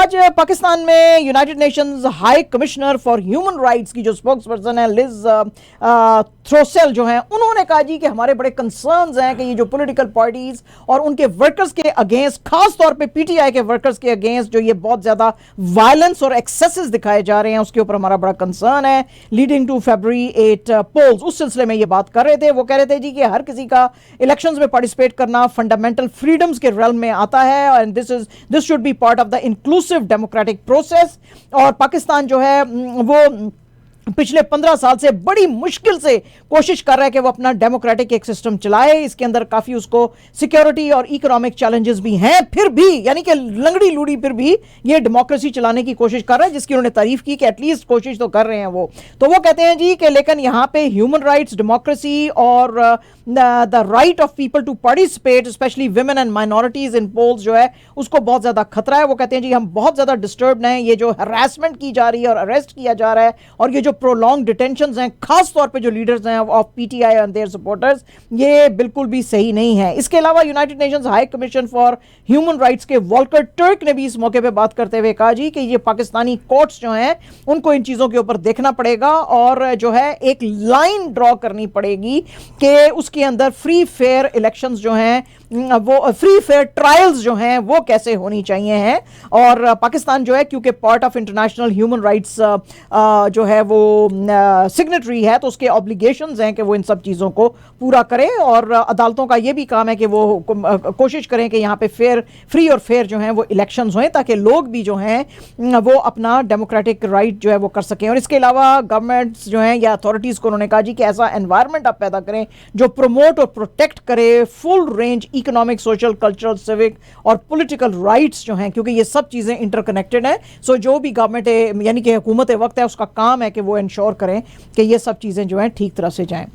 आज पाकिस्तान में United Nations high commissioner for Human rights की जो स्पोक्स पर्सन है लिज थ्रोसेल जो हैं, उन्होंने कहा जी कि हमारे बड़े कंसर्न्स हैं कि ये जो पॉलिटिकल पार्टीज और उनके वर्कर्स के अगेंस्ट, खास तौर पे पीटीआई के वर्कर्स के अगेंस्ट जो ये बहुत ज्यादा वायलेंस और एक्सेसेस दिखाए जा रहे हैं, उसके ऊपर हमारा बड़ा कंसर्न है। लीडिंग टू February 8 पोल्स, उस सिलसिले में ये बात कर रहे थे। वो कह रहे थे जी कि हर किसी का इलेक्शंस में पार्टिसिपेट करना फंडामेंटल फ्रीडम्स के रेल्म में आता है and this should be part of the inclusive democratic process. और पाकिस्तान जो है वो पिछले 15 साल से बड़ी मुश्किल से कोशिश कर रहा है कि वो अपना डेमोक्रेटिक एक सिस्टम चलाए। इसके अंदर काफी उसको सिक्योरिटी और इकोनॉमिक चैलेंजेस भी हैं, फिर भी यानी कि लंगड़ी लूड़ी फिर भी ये डेमोक्रेसी चलाने की कोशिश कर रहा है, जिसकी उन्होंने तारीफ की कि एटलीस्ट कोशिश तो कर रहे हैं वो। तो वो कहते हैं जी कि लेकिन यहाँ पे ह्यूमन राइट्स, डेमोक्रेसी और the right of people to participate, specially women and minorities in polls जो है उसको बहुत ज्यादा खतरा है। वो कहते हैं जी हम बहुत ज्यादा डिस्टर्ब्ड हैं, ये जो हरासमेंट की जा रही है और अरेस्ट किया जा रहा है और ये जो प्रोलॉन्ग डिटेंशंस हैं, खास तौर पे जो लीडर्स हैं of PTI and their supporters, ये बिल्कुल भी सही नहीं है। इसके अलावा United Nations High Commission for Human Rights के वॉल्कर टर्क ने भी इस मौके पे बात करते हुए कहा जी कि ये पाकिस्तानी कोर्ट्स जो हैं उनको इन चीजों के ऊपर देखना पड़ेगा और जो है एक लाइन ड्रॉ करनी पड़ेगी कि उसके अंदर फ्री फेयर इलेक्शंस जो हैं वो फ्री फेयर ट्रायल्स जो हैं वो कैसे होनी चाहिए हैं। और पाकिस्तान जो है क्योंकि part of international human rights जो है वो सिग्नेटरी है, तो उसके ऑब्लिगेशंस हैं कि वो इन सब चीज़ों को पूरा करे और अदालतों का ये भी काम है कि वो कोशिश करें कि यहाँ पे फ्री और फेयर जो हैं वो इलेक्शंस हों ताकि लोग भी जो हैं वो अपना डेमोक्रेटिक राइट जो है वो कर सकें। और इसके अलावा गवर्नमेंट्स जो हैं या अथॉरिटीज़ को उन्होंने कहा जी कि ऐसा एनवायरनमेंट आप पैदा करें जो प्रमोट और प्रोटेक्ट करे full range economic, social, cultural, civic और पॉलिटिकल राइट्स जो हैं, क्योंकि ये सब चीज़ें इंटरकनेक्टेड हैं। सो जो भी गवर्नमेंट है यानी कि हुकूमत वक्त है उसका काम है कि वो इंश्योर करें कि ये सब चीज़ें जो हैं ठीक तरह से जाएं।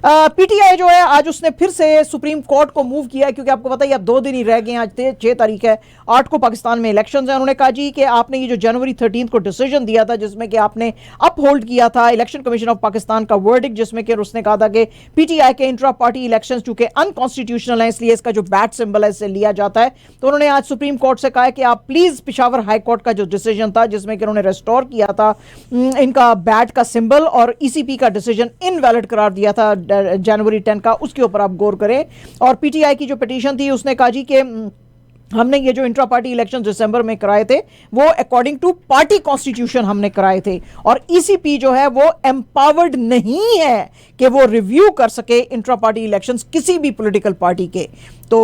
पीटीआई जो है आज उसने फिर से सुप्रीम कोर्ट को मूव किया क्योंकि आपको पता है अब 2 दिन ही रह गए हैं, आज 6 तारीख है, 8 को पाकिस्तान में इलेक्शन है। उन्होंने कहा जी कि आपने ये जो जनवरी 13 को डिसीजन दिया था जिसमें कि आपने अप होल्ड किया था इलेक्शन कमीशन ऑफ पाकिस्तान का वर्डिक्ट, जिसमें कि उसने कहा था कि पीटीआई के इंट्रा पार्टी इलेक्शन चूंकि अनकॉन्स्टिट्यूशनल है इसलिए इसका जो बैट सिंबल है इससे लिया जाता है। तो उन्होंने आज सुप्रीम कोर्ट से कहा है कि आप प्लीज पेशावर हाई कोर्ट का जो डिसीजन था जिसमें कि उन्होंने रेस्टोर किया था इनका बैट का सिंबल और ईसीपी का डिसीजन इनवैलिड करार दिया था जनवरी 10 का, उसके ऊपर आप गौर करें। और पीटीआई की जो पिटीशन थी उसने कहा जी कि हमने ये जो इंट्रा पार्टी इलेक्शन दिसंबर में कराए थे वो अकॉर्डिंग टू पार्टी कॉन्स्टिट्यूशन हमने कराए थे और ईसीपी जो है वो एम्पावर्ड नहीं है कि वो रिव्यू कर सके इंट्रा पार्टी इलेक्शंस किसी भी पॉलिटिकल पार्टी के। तो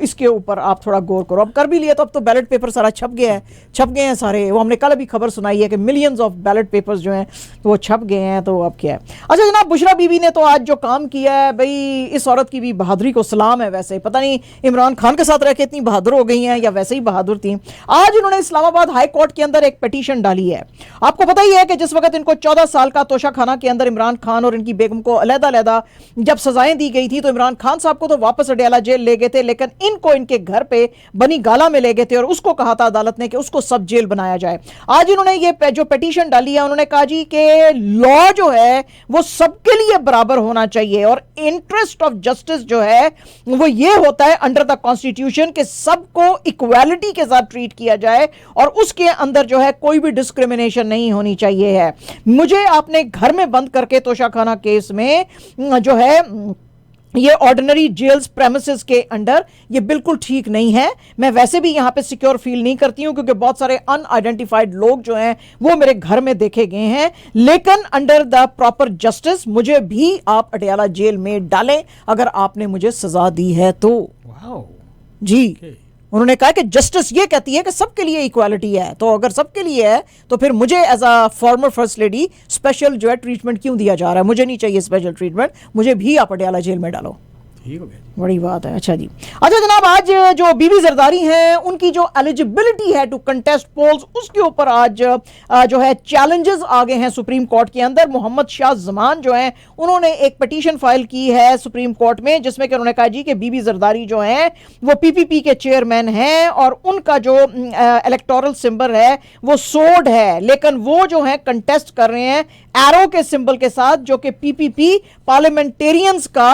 इसके ऊपर आप थोड़ा गौर करो। अब कर भी लिया तो अब तो बैलेट पेपर सारा छप गए हैं सारे। वो हमने कल अभी खबर सुनाई है कि मिलियंस ऑफ बैलेट पेपर्स जो हैं वो छप गए हैं। तो अब क्या है। अच्छा जनाब, बुशरा बीबी ने तो आज जो काम किया है भाई, इस औरत की भी बहादुरी को सलाम है। वैसे पता नहीं इमरान खान के साथ रह के इतनी बहादुर हो गई हैं या वैसे ही बहादुर थी। आज उन्होंने इस्लामाबाद हाई कोर्ट के अंदर एक पिटीशन डाली है। आपको पता ही है कि जिस वक्त इनको 14 साल का तोशाखाना के अंदर इमरान खान और इनकी बेगम को अलग-अलग जब सजाएं दी गई थी तो इमरान खान साहब को तो वापस अडयाला जेल ले गए थे, लेकिन इनको इनके घर पे बनी गाला में ले गए थे और उसको कहा था अदालत ने कि उसको सब जेल बनाया जाए। आज इन्होंने ये जो पिटीशन डाली है उन्होंने कहा जी कि लॉ जो है वो सबके लिए बराबर होना चाहिए और इंटरेस्ट ऑफ जस्टिस जो है वो ये होता है अंडर द कॉन्स्टिट्यूशन कि सबको इक्वालिटी के साथ ट्रीट किया जाए और उसके अंदर जो है कोई भी डिस्क्रिमिनेशन नहीं होनी चाहिए है। मुझे आपने घर में बंद करके तोशाखाना केस में जो है ये ऑर्डिनरी जेल्स प्रेमिसेस के अंडर ये बिल्कुल ठीक नहीं है। मैं वैसे भी यहां पे सिक्योर फील नहीं करती हूं क्योंकि बहुत सारे अनआइडेंटिफाइड लोग जो हैं वो मेरे घर में देखे गए हैं, लेकिन अंडर द प्रॉपर जस्टिस मुझे भी आप अडयाला जेल में डालें अगर आपने मुझे सजा दी है तो। जी उन्होंने कहा कि जस्टिस ये कहती है कि सबके लिए इक्वालिटी है, तो अगर सबके लिए है तो फिर मुझे as a former first lady special जो है ट्रीटमेंट क्यों दिया जा रहा है? मुझे नहीं चाहिए स्पेशल ट्रीटमेंट, मुझे भी आप अडयाला जेल में डालो। बड़ी बात है। अच्छा जी, अच्छा जनाब, आज जो बीबी जरदारी हैं उनकी जो एलिजिबिलिटी है टू कंटेस्ट पोल्स उसके ऊपर आज जो है चैलेंजेस आ गए हैं सुप्रीम कोर्ट के अंदर। मोहम्मद शाह जमान जो हैं उन्होंने एक पिटीशन फाइल की है सुप्रीम कोर्ट में जिसमें कि उन्होंने कहा जी कि बीबी जरदारी जो हैं वो पीपीपी के चेयरमैन हैं और उनका जो इलेक्टोरल सिंबल है वो सोड है, लेकिन वो जो है कंटेस्ट कर रहे हैं एरो के सिंबल के साथ जो कि पीपीपी पार्लियामेंटेरियंस का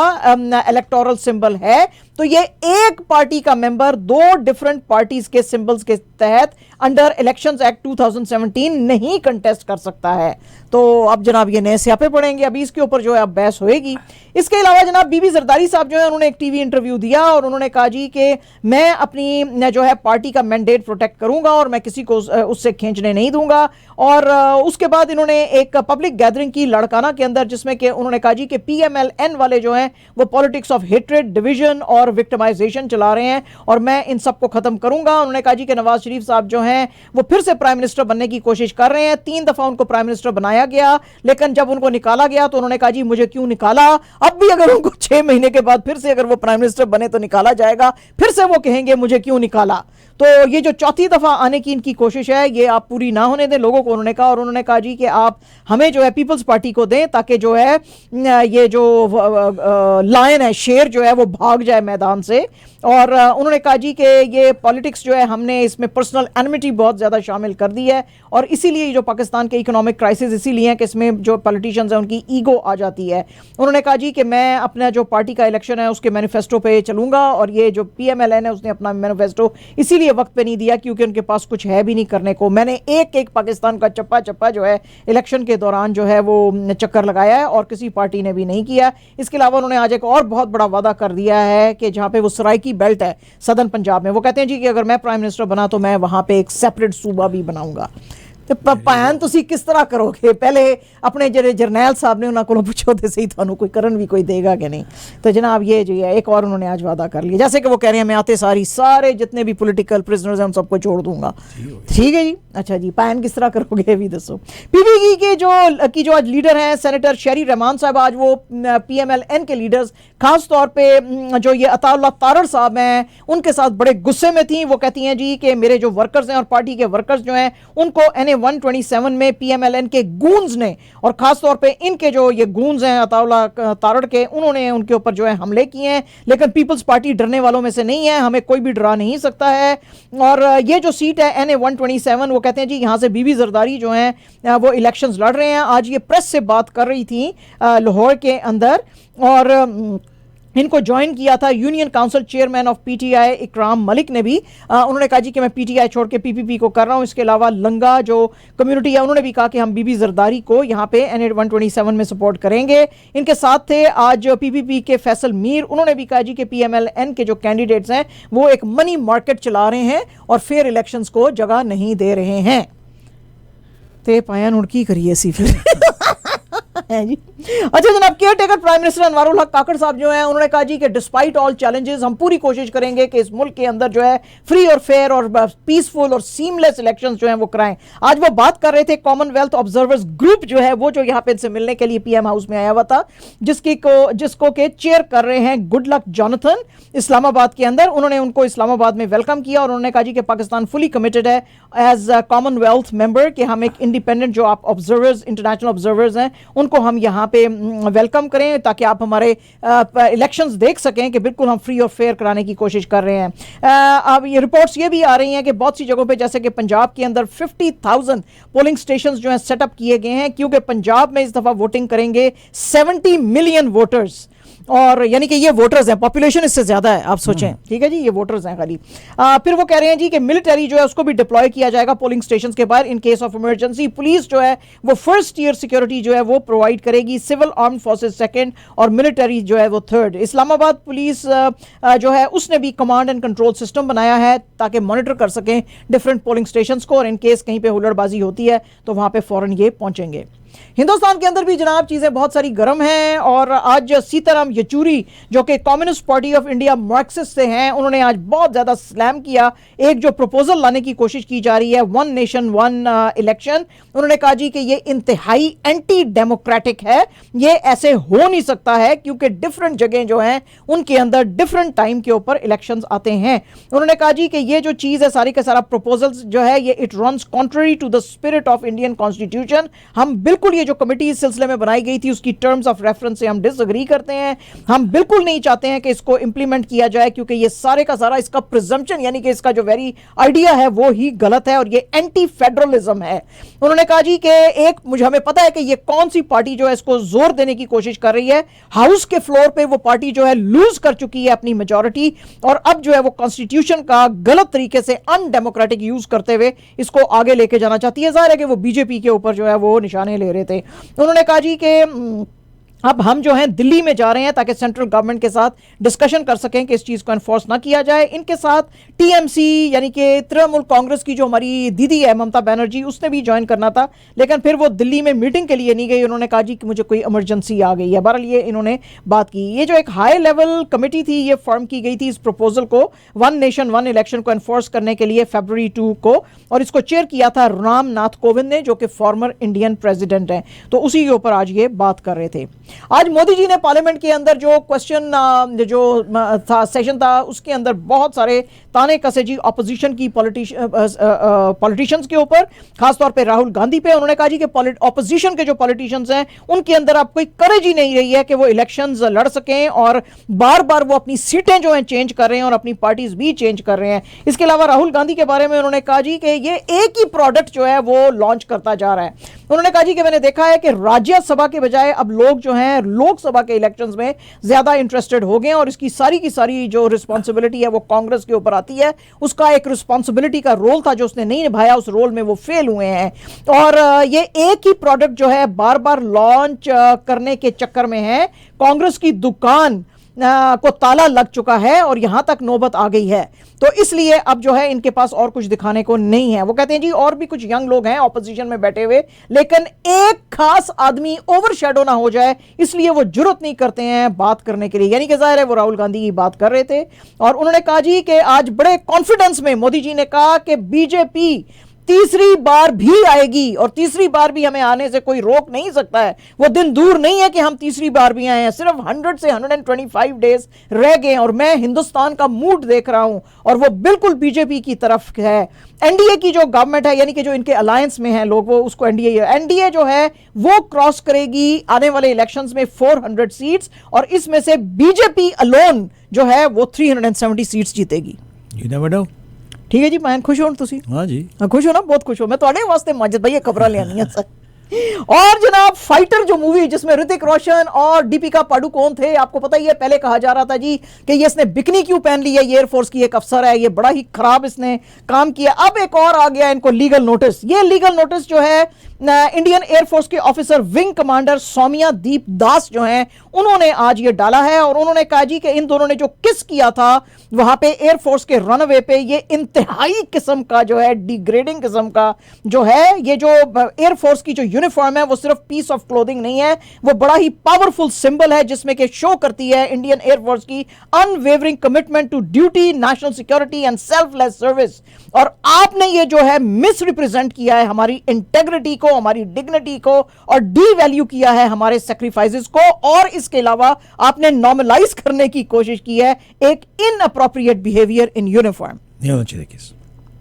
इलेक्टोरल सिंबल है। तो ये एक पार्टी का मेंबर दो डिफरेंट पार्टीज के सिंबल्स के तहत अंडर इलेक्शंस एक्ट 2017 नहीं कंटेस्ट कर सकता है। तो अब जनाब ये नए स्यापे पड़ेंगे, अभी इसके ऊपर जो है अब बहस होएगी। इसके अलावा जनाब बीबी जरदारी साहब जो है उन्होंने एक टीवी इंटरव्यू दिया और उन्होंने कहा जी कि मैं अपनी जो है पार्टी का मैंडेट प्रोटेक्ट करूंगा और मैं किसी को उससे खींचने नहीं दूंगा। और उसके बाद इन्होंने एक पब्लिक गैदरिंग की लड़काना के अंदर, जिसमें कि उन्होंने कहा जी कि PMLN वाले जो हैं वो पॉलिटिक्स ऑफ हेट्रेड, डिवीजन और विक्टिमाइजेशन चला रहे हैं और मैं इन सबको खत्म करूंगा। उन्होंने कहा जी कि नवाज शरीफ साहब जो हैं वो फिर से प्राइम मिनिस्टर बनने की कोशिश कर रहे हैं। 3 दफा उनको प्राइम मिनिस्टर बनाया गया, लेकिन जब उनको निकाला गया तो उन्होंने कहा जी मुझे क्यों निकाला। अब भी अगर उनको 6 महीने के बाद फिर से अगर वो प्राइम मिनिस्टर बने तो निकाला जाएगा, फिर से वो कहेंगे मुझे क्यों निकाला। तो ये जो चौथी दफा आने की इनकी कोशिश है ये आप पूरी ना होने दें लोगों को, उन्होंने कहा। और उन्होंने कहा जी कि आप हमें जो है पीपल्स पार्टी को दें ताकि जो है ये जो लायन है, शेर जो है वो भाग जाए मैदान से। और उन्होंने कहा जी कि ये पॉलिटिक्स जो है हमने इसमें पर्सनल एनिमिटी बहुत ज़्यादा शामिल कर दी है और इसीलिए जो पाकिस्तान के इकोनॉमिक क्राइसिस इसीलिए है कि इसमें जो पॉलिटिशियंस हैं उनकी ईगो आ जाती है। उन्होंने कहा जी कि मैं अपना जो पार्टी का इलेक्शन है उसके मैनिफेस्टो पे चलूंगा और ये जो PMLN है उसने अपना मैनिफेस्टो इसीलिए वक्त पे नहीं दिया क्योंकि उनके पास कुछ है भी नहीं करने को। मैंने एक एक पाकिस्तान का चप्पा चप्पा जो है इलेक्शन के दौरान जो है वो चक्कर लगाया है और किसी पार्टी ने भी नहीं किया। इसके अलावा उन्होंने आज एक और बहुत बड़ा वादा कर दिया है कि जहाँ पे वो सराइकी बेल्ट है सदर्न पंजाब में, वो कहते हैं जी कि अगर मैं प्राइम मिनिस्टर बना तो मैं वहां पे एक सेपरेट सूबा भी बनाऊंगा। तो पायन तुसी किस तरह करोगे? पहले अपने जेरे जरनैल साहब ने उन्होंने को पूछो थे सही थानू कोई करन भी कोई देगा कि नहीं। तो जनाब ये जो है एक और उन्होंने आज वादा कर लिया, जैसे कि वो कह रहे हैं मैं आते सारे जितने भी पॉलिटिकल प्रिजनर्स हैं उन सबको छोड़ दूंगा। ठीक है जी, अच्छा जी, पायन किस तरह करोगे भी दसो। PPP के जो आज लीडर हैं सेनेटर शेरी रहमान साहब, आज वो PMLN के लीडर्स खास तौर पे जो ये अताउल्लाह तारड़ साहब हैं उनके साथ बड़े गुस्से में थी। वो कहती हैं जी कि मेरे जो वर्कर्स हैं और पार्टी के वर्कर्स जो हैं उनको NA 127 में PMLN के गूंज ने, और खास तौर पे इनके जो ये गूंज हैं अताउल्लाह तारड़ के, उन्होंने उनके ऊपर जो है हमले किए हैं। लेकिन पीपल्स पार्टी डरने वालों में से नहीं है, हमें कोई भी डरा नहीं सकता है। और ये जो सीट है NA 127, वो कहते हैं जी यहाँ से बीबी जरदारी जो हैं वो इलेक्शंस लड़ रहे हैं। आज ये प्रेस से बात कर रही थी लाहौर के अंदर और इनको ज्वाइन किया था union council chairman of PTI इकराम मलिक ने भी। उन्होंने कहा जी कि मैं PTI छोड़ के PPP को कर रहा हूं। इसके अलावा लंगा जो कम्युनिटी है उन्होंने भी कहा कि हम बीबी जरदारी को यहाँ पे NA 127 में सपोर्ट करेंगे। इनके साथ थे आज PPP के फैसल मीर, उन्होंने भी कहा जी कि PMLN के जो कैंडिडेट्स हैं वो एक मनी मार्केट चला रहे हैं और फेयर इलेक्शंस को जगह नहीं दे रहे हैं। ते पायन उड़की करिए सी फिर है जी। अच्छा जनाब, care taker prime minister Anwarul हक काकड़ साहब जो हैं उन्होंने कहा जी कि डिस्पाइट ऑल चैलेंजेस हम पूरी कोशिश करेंगे कि इस मुल्क के अंदर जो है फ्री और फेयर और पीसफुल और सीमलेस इलेक्शंस जो हैं वो कराएं। आज वो बात कर रहे थे कॉमनवेल्थ ऑब्जर्वर्स ग्रुप जो है वो जो यहाँ पे इनसे मिलने के लिए PM हाउस में आया हुआ था, जिसको के चेयर कर रहे हैं गुडलक जॉनथन इस्लामाबाद के अंदर। उन्होंने उनको इस्लामाबाद में वेलकम किया और उन्होंने कहा जी कि पाकिस्तान फुली कमिटेड है एज कॉमनवेल्थ मेंबर कि हम एक इंडिपेंडेंट जो आप ऑब्जर्वर्स इंटरनेशनल ऑब्जर्वर्स हैं उनको हम यहाँ पे वेलकम करें ताकि आप हमारे इलेक्शंस देख सकें कि बिल्कुल हम फ्री और फेयर कराने की कोशिश कर रहे हैं। अब ये रिपोर्ट्स ये भी आ रही हैं कि बहुत सी जगहों पे जैसे कि पंजाब के अंदर 50,000 पोलिंग स्टेशंस जो हैं सेटअप किए गए हैं क्योंकि पंजाब में इस दफ़ा वोटिंग करेंगे 70 मिलियन वोटर्स, और यानी कि ये वोटर्स हैं, पॉपुलेशन इससे ज्यादा है आप सोचें। ठीक है जी, ये वोटर्स हैं खाली। फिर वो कह रहे हैं जी कि मिलिट्री जो है उसको भी डिप्लॉय किया जाएगा पोलिंग स्टेशंस के बाहर in case of emergency. Police जो है वो फर्स्ट ईयर सिक्योरिटी जो है वो प्रोवाइड करेगी, सिविल आर्म्ड फोर्सेस सेकंड और मिलिट्री जो है वो थर्ड। इस्लामाबाद पुलिस जो है उसने भी कमांड एंड कंट्रोल सिस्टम बनाया है ताकि मॉनिटर कर सकें डिफरेंट पोलिंग स्टेशंस को और इन केस कहीं पे हुल्लड़बाजी होती है तो वहां पे फौरन ये पहुंचेंगे। हिंदुस्तान के अंदर भी जनाब चीजें बहुत सारी गर्म हैं और आज सीताराम येचूरी जो कि communist party of India Marxist से हैं उन्होंने आज बहुत ज्यादा स्लैम किया एक जो प्रपोजल लाने की कोशिश की जा रही है वन नेशन वन इलेक्शन। उन्होंने कहा जी कि ये इंतहाई एंटी डेमोक्रेटिक है, ये ऐसे हो नहीं सकता है क्योंकि डिफरेंट जगह जो हैं उनके अंदर डिफरेंट टाइम के ऊपर इलेक्शंस आते हैं। उन्होंने कहा जी कि ये जो चीज है सारी का सारा प्रपोजल जो है ये it runs contrary to the spirit of Indian constitution. हम बिल्कुल बिल्कुल ये जो कमेटी इस सिलसिले में बनाई गई थी उसकी टर्म्स ऑफ रेफरेंस से हम डिसएग्री करते हैं। हम बिल्कुल नहीं चाहते हैं कि इसको इंप्लीमेंट किया जाए, क्योंकि ये सारे का सारा इसका प्रिजम्पशन यानी कि इसका जो वेरी आइडिया है वो ही गलत है और ये एंटी फेडरलिज्म है। उन्होंने कहा जी कि एक मुझे हमें पता है कि ये कौन सी पार्टी जो है इसको जोर देने की कोशिश कर रही है। हाउस के फ्लोर पे वो पार्टी जो है लूज कर चुकी है अपनी मेजॉरिटी और अब जो है वो कॉन्स्टिट्यूशन का गलत तरीके से अनडेमोक्रेटिक यूज करते हुए इसको आगे लेके जाना चाहती है। जाहिर है कि वो बीजेपी के ऊपर जो है वो निशाने ले रहे थे। उन्होंने कहा जी कि अब हम जो हैं दिल्ली में जा रहे हैं ताकि सेंट्रल गवर्नमेंट के साथ डिस्कशन कर सकें कि इस चीज़ को एनफोर्स ना किया जाए। इनके साथ टीएमसी यानी कि तृणमूल कांग्रेस की जो हमारी दीदी है ममता बनर्जी, उसने भी ज्वाइन करना था, लेकिन फिर वो दिल्ली में मीटिंग के लिए नहीं गई। उन्होंने कहा जी कि मुझे कोई इमरजेंसी आ गई है। बहरहाल ये इन्होंने बात की। ये जो एक हाई लेवल कमेटी थी ये फॉर्म की गई थी इस प्रपोजल को वन नेशन वन इलेक्शन को एनफोर्स करने के लिए February 2 को, और इसको चेयर किया था राम नाथ कोविंद ने जो कि फॉर्मर इंडियन प्रेसिडेंट हैं। तो उसी के ऊपर आज ये बात कर रहे थे। आज मोदी जी ने पार्लियामेंट के अंदर जो क्वेश्चन जो था सेशन था उसके अंदर बहुत सारे ताने कसे जी ऑपोजिशन की पॉलिटिशियंस के ऊपर, खासतौर पे राहुल गांधी पे। उन्होंने कहा जी कि ऑपोजिशन के जो पॉलिटिशियंस हैं उनके अंदर अब कोई करेज ही नहीं रही है कि वो इलेक्शंस लड़ सकें और बार बार वो अपनी सीटें जो हैं चेंज कर रहे हैं और अपनी पार्टीज भी चेंज कर रहे हैं। इसके अलावा राहुल गांधी के बारे में उन्होंने कहा जी कि ये एक ही प्रोडक्ट जो है वो लॉन्च करता जा रहा है। उन्होंने कहा जी कि मैंने देखा है कि राज्यसभा के बजाय अब लोग जो हैं लोकसभा के इलेक्शंस में ज्यादा इंटरेस्टेड हो गए हैं और इसकी सारी की सारी जो रिस्पांसिबिलिटी है वो कांग्रेस के ऊपर आती है। उसका एक रिस्पांसिबिलिटी का रोल था जो उसने नहीं निभाया, उस रोल में वो फेल हुए हैं। और ये एक ही प्रोडक्ट जो है बार बार लॉन्च करने के चक्कर में है कांग्रेस की दुकान को ताला लग चुका है और यहां तक नौबत आ गई है। तो इसलिए अब जो है इनके पास और कुछ दिखाने को नहीं है। वो कहते हैं जी और भी कुछ यंग लोग हैं ऑपोजिशन में बैठे हुए, लेकिन एक खास आदमी ओवरशैडो ना हो जाए इसलिए वो जुर्रत नहीं करते हैं बात करने के लिए। यानी कि जाहिर है वो राहुल गांधी की बात कर रहे थे और उन्होंने कहा जी कि आज बड़े कॉन्फिडेंस में मोदी जी ने कहा कि बीजेपी तीसरी बार भी आएगी और तीसरी बार भी हमें आने से कोई रोक नहीं सकता है। वो दिन दूर नहीं है कि हम तीसरी बार भी आए हैं। सिर्फ 100 से 125 डेज रह गए और मैं हिंदुस्तान का मूड देख रहा हूं और वो बिल्कुल बीजेपी की तरफ है। एनडीए की जो गवर्नमेंट है यानी कि जो इनके अलायंस में है लोग, वो उसको एनडीए जो है वो क्रॉस करेगी आने वाले इलेक्शंस में 400 सीट्स और इसमें से बीजेपी अलोन जो है वो 370 सीट्स जीतेगी। You never know. ठीक है जी, मैं खुश हूं तुसी? हाँ जी, खुश हो ना? बहुत खुश हो मैं ਤੁਹਾਡੇ वास्ते माजिद भाई ये खबर लेनी है सर। और जनाब फाइटर जो मूवी जिसमें ऋतिक रोशन और दीपिका पाडुकोण थे, आपको पता ही है पहले कहा जा रहा था जी कि ये इसने बिकनी क्यों पहन ली है, ये एयरफोर्स की एक अफसर है, ये बड़ा ही खराब इसने काम किया। अब एक और आ गया इनको लीगल नोटिस। ये लीगल नोटिस जो है इंडियन एयरफोर्स के ऑफिसर विंग कमांडर सौम्या दीप दास जो हैं उन्होंने आज ये डाला है और उन्होंने कहा जी कि इन दोनों ने जो किस किया था वहां पे एयरफोर्स के रनवे पे, ये इंतहाई किस्म का जो है डिग्रेडिंग किस्म का जो है, ये जो एयरफोर्स की जो यूनिफॉर्म है वो सिर्फ पीस ऑफ क्लोथिंग नहीं है, वो बड़ा ही पावरफुल सिंबल है जिसमें कि शो करती है इंडियन एयरफोर्स की unwavering commitment to duty, national security and selfless service. और आपने ये जो है मिस रिप्रेजेंट किया है हमारी इंटेग्रिटी को, हमारी डिग्निटी को और डी वैल्यू किया है हमारे सेक्रीफाइसेस को, और इसके अलावा आपने नॉर्मलाइज करने की कोशिश की है एक इनअप्रोप्रिएट बिहेवियर इन यूनिफॉर्म।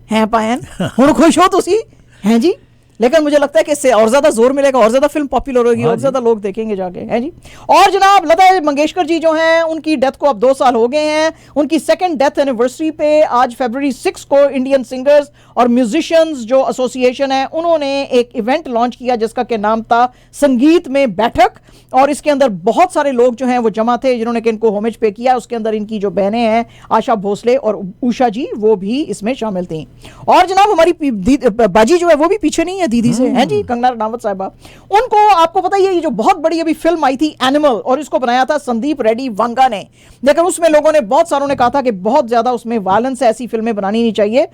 हैं पायन हुण खुश हो तुसी? हैं जी, लेकिन मुझे लगता है कि इससे और ज्यादा जोर मिलेगा, और ज्यादा फिल्म पॉपुलर होगी, और ज्यादा लोग देखेंगे जाके, हैं जी। और जनाब लता मंगेशकर जी जो हैं उनकी डेथ को अब 2 साल हो गए हैं। उनकी सेकंड डेथ एनिवर्सरी पे आज February 6 को इंडियन सिंगर्स और म्यूजिशियंस जो एसोसिएशन है उन्होंने एक इवेंट लॉन्च किया जिसका के नाम था संगीत में बैठक, और इसके अंदर बहुत सारे लोग जो हैं वो जमा थे जिन्होंने कि इनको होमेज पे किया। उसके अंदर इनकी जो बहनें हैं आशा भोसले और उषा जी वो भी इसमें शामिल थी। और जनाब हमारी बाजी जो है वो भी पीछे नहीं है दीदी से, हैं जी, कंगना रनावत साहिबा। उनको आपको पता ही है ये जो बहुत बड़ी अभी फिल्म आई थी एनिमल, और इसको बनाया था संदीप रेड्डी वांगा ने, लेकिन उसमें लोगों ने बहुत सारों ने कहा था कि बहुत ज्यादा उसमें वायलेंस है, ऐसी फिल्में बनानी नहीं चाहिए।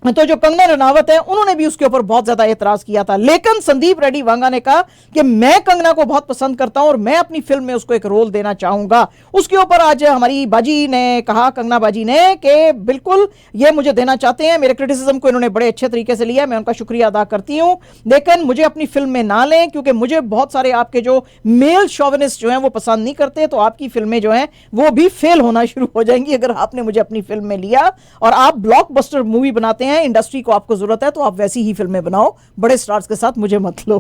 तो जो कंगना रनावत है उन्होंने भी उसके ऊपर बहुत ज्यादा एतराज किया था, लेकिन संदीप रेड्डी वांगा ने कहा कि मैं कंगना को बहुत पसंद करता हूं और मैं अपनी फिल्म में उसको एक रोल देना चाहूंगा। उसके ऊपर आज हमारी बाजी ने कहा, कंगना बाजी ने, कि बिल्कुल ये मुझे देना चाहते हैं। मेरे क्रिटिसिज्म को इन्होंने बड़े अच्छे तरीके से लिया, मैं उनका शुक्रिया अदा करती हूं, लेकिन मुझे अपनी फिल्म में ना लें क्योंकि मुझे बहुत सारे आपके जो मेल शोविनिस्ट जो हैं वो पसंद नहीं करते, तो आपकी फिल्में जो हैं वो भी फेल होना शुरू हो जाएंगी अगर आपने मुझे अपनी फिल्म में लिया। और आप ब्लॉकबस्टर मूवी बनाते हैं, इंडस्ट्री को आपको जरूरत है, तो आप वैसी ही फिल्में बनाओ, बड़े स्टार्स के साथ मुझे मत लो।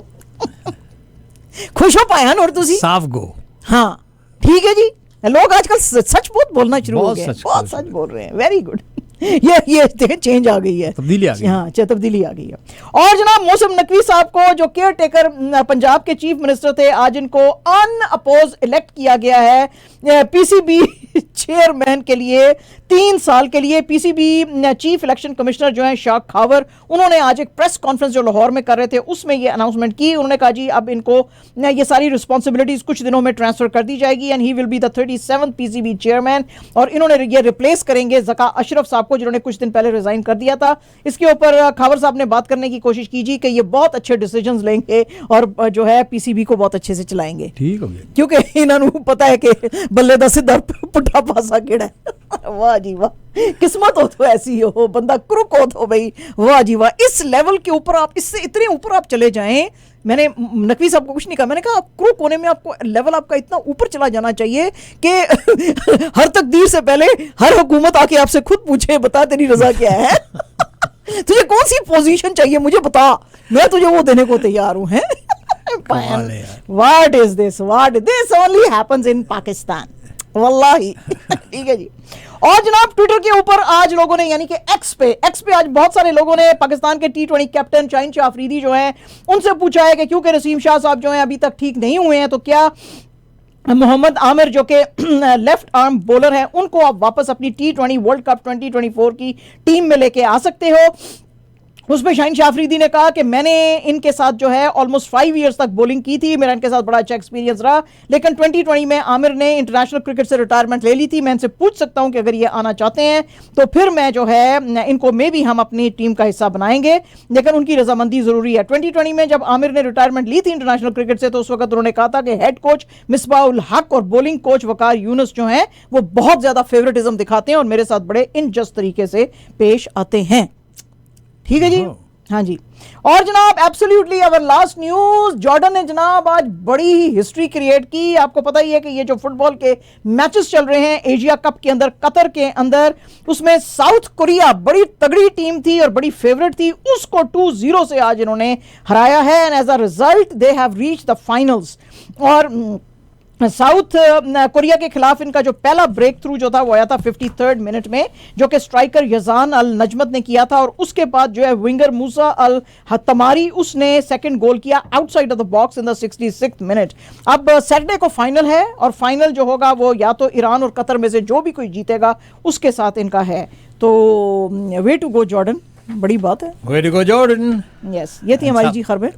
खुश हो पाया और तुसी साफ गो। हाँ ठीक है जी, लोग आजकल सच बहुत बोलना शुरू हो गए, बहुत सच बोल रहे हैं। Very good. ये देखें चेंज आ गई है, तब्दीली आ गई। हाँ तब्दीली आ गई है। और जनाब मौसम नकवी साहब को जो केयर टेकर पंजाब के चीफ मिनिस्टर थे, आज इनको अनअपोज इलेक्ट किया गया है पीसीबी चेयरमैन के लिए 3 साल के लिए। पीसीबी चीफ इलेक्शन कमिश्नर जो है शाख खावर, उन्होंने आज एक प्रेस कॉन्फ्रेंस जो लाहौर में कर रहे थे उसमें ये अनाउंसमेंट की। उन्होंने कहा जी अब इनको ये सारी रिस्पॉन्सिबिलिटीज कुछ दिनों में ट्रांसफर कर दी जाएगी and he will be the 37th PCB chairman. और इन्होंने ये रिप्लेस करेंगे ज़का अशरफ साहब को, जिन्होंने कुछ दिन पहले रिजाइन कर दिया था। इसके ऊपर खावर साहब ने बात करने की कोशिश की जी कि ये बहुत अच्छे डिसीजंस लेंगे और जो है पीसीबी को बहुत अच्छे से चलाएंगे। ठीक हो गया, क्योंकि इन्होंने पता है कि बल्ले दा सीधा पुट्ठा पासा केड़ा है। वाह जी वाह, किस्मत हो तो ऐसी हो, बंदा क्रुक हो तो भाई वाह जी वाह। इस लेवल के ऊपर आप, इससे इतने ऊपर आप चले जाएं, मैंने नकवी साहब को कुछ नहीं कहा, मैंने कहा क्रूक होने में आपको लेवल आपका इतना ऊपर चला जाना चाहिए कि हर तकदीर से पहले हर हुकूमत आके आपसे खुद पूछे बता तेरी रजा क्या है। तुझे कौन सी पोजीशन चाहिए मुझे बता, मैं तुझे वो देने को तैयार हूं। है what is this, what this only happens in Pakistan वल्लाही। ठीक है जी। और जनाब ट्विटर के ऊपर आज लोगों ने, यानी कि एक्स पे आज बहुत सारे लोगों ने पाकिस्तान के T20 कैप्टन शाहीन शाह अफरीदी जो हैं उनसे पूछा है कि क्योंकि रसीम शाह साहब जो हैं अभी तक ठीक नहीं हुए हैं, तो क्या मोहम्मद आमिर जो कि लेफ्ट आर्म बॉलर हैं उनको आप वापस अपनी T20 वर्ल्ड कप 2024 की टीम में लेके आ सकते हो। उस पर शाहीन शाह अफरीदी ने कहा कि मैंने इनके साथ जो है ऑलमोस्ट 5 ईयर्स तक बॉलिंग की थी, मेरा इनके साथ बड़ा अच्छा एक्सपीरियंस रहा, लेकिन 2020 में आमिर ने इंटरनेशनल क्रिकेट से रिटायरमेंट ले ली थी। मैं इनसे पूछ सकता हूं कि अगर ये आना चाहते हैं तो फिर मैं जो है इनको मे भी हम अपनी टीम का हिस्सा बनाएंगे, लेकिन उनकी रजामंदी जरूरी है। 2020 में जब आमिर ने रिटायरमेंट ली थी इंटरनेशनल क्रिकेट से, तो उस वक्त उन्होंने कहा था कि हेड कोच मिसबाह उल हक और बॉलिंग कोच वकार यूनुस जो हैं वो बहुत ज्यादा फेवरेटिज्म दिखाते हैं और मेरे साथ बड़े इनजस्ट तरीके से पेश आते हैं। ठीक है जी, हाँ जी। और जनाब absolutely our last news, Jordan ने जनाब आज बड़ी ही हिस्ट्री क्रिएट की। आपको पता ही है कि ये जो फुटबॉल के मैचेस चल रहे हैं एशिया कप के अंदर कतर के अंदर, उसमें साउथ कोरिया बड़ी तगड़ी टीम थी और बड़ी फेवरेट थी, उसको 2-0 से आज इन्होंने हराया है and as a result they have reached the finals. और साउथ कोरिया के खिलाफ इनका जो पहला ब्रेक थ्रू जो था वो आया था 53rd मिनट में, जो कि स्ट्राइकर यजान अल नजमत ने किया था। और उसके बाद जो है विंगर मूसा अल हतमारी उसने सेकंड गोल किया outside of the box in the 66th minute. अब सैटरडे को फाइनल है और फाइनल जो होगा वो या तो ईरान और कतर में से जो भी कोई जीतेगा उसके साथ इनका है। तो वे टू गो जॉर्डन, बड़ी बात है। Way to go Jordan. Yes, ये थी हमारी जी खबरें।